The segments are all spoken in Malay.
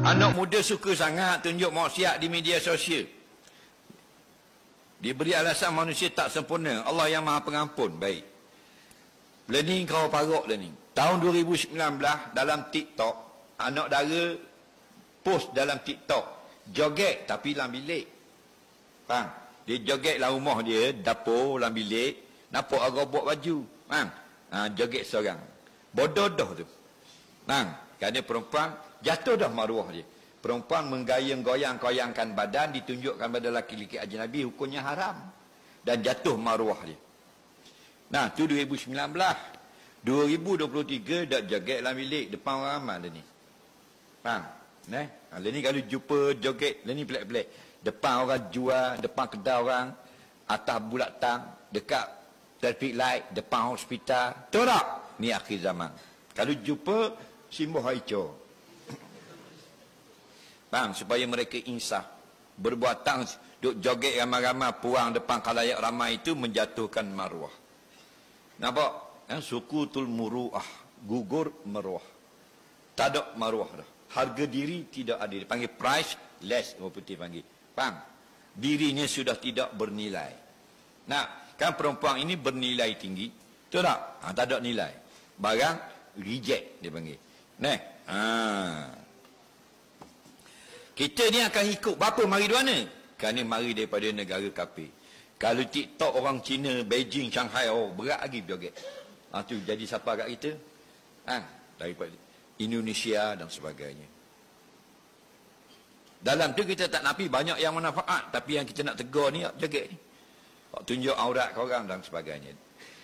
Anak muda suka sangat tunjuk maksiat di media sosial. Diberi alasan manusia tak sempurna. Allah yang maha pengampun. Baik. Learning kau parok learning. Tahun 2019 dalam TikTok, anak dara post dalam TikTok. Joget tapi dalam bilik. Faham? Dia joget dalam rumah dia, dapur, dalam bilik. Nampak orang buat baju. Faham? Joget seorang. Bodoh dah tu. Faham? Kerana perempuan jatuh dah maruah dia. Perempuan menggayang-goyang-goyangkan badan, ditunjukkan pada laki-laki ajnabi, hukumnya haram. Dan jatuh maruah dia. Nah, tu 2019. 2023 dah joget dalam bilik depan orang ramai dia ni. Faham? Dia ni kalau jumpa joget, dia ni pelik-pelik. Depan orang jual, depan kedai orang, atas bulat tang, dekat traffic light, depan hospital. Tahu tak? Ni akhir zaman. Kalau jumpa Simboh Haico. Faham? Supaya mereka insaf. Berbuat tang, duk joget ramai-ramai, puang depan khalayak ramai itu menjatuhkan maruah. Nampak? Sukutul muruah, gugur maruah. Tak ada maruah dah. Harga diri tidak ada. Dipanggil price less, orang putih panggil. Faham? Dirinya sudah tidak bernilai. Nah, kan perempuan ini bernilai tinggi. Betul tak? Tak ada nilai. Barang reject dia panggil. Kita ni akan ikut berapa mari mana? Kerana mari daripada negara kafir. Kalau TikTok orang Cina, Beijing, Shanghai, berat lagi joget. Tu jadi siapa kat kita? Daripada Indonesia dan sebagainya. Dalam tu kita tak nafi banyak yang manfaat, tapi yang kita nak tegur ni joget ni. Tunjuk aurat korang dan sebagainya.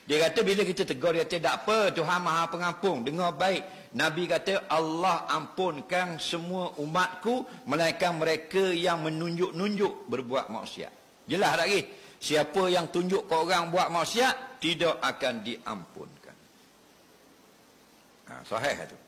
Dia kata bila kita tegur, dia kata tak apa, Tuhan maha pengampun, dengar baik. Nabi kata Allah ampunkan semua umatku, melainkan mereka yang menunjuk-nunjuk berbuat maksiat. Jelas tak lagi? Siapa yang tunjuk ke orang buat maksiat, tidak akan diampunkan. Sahih tu.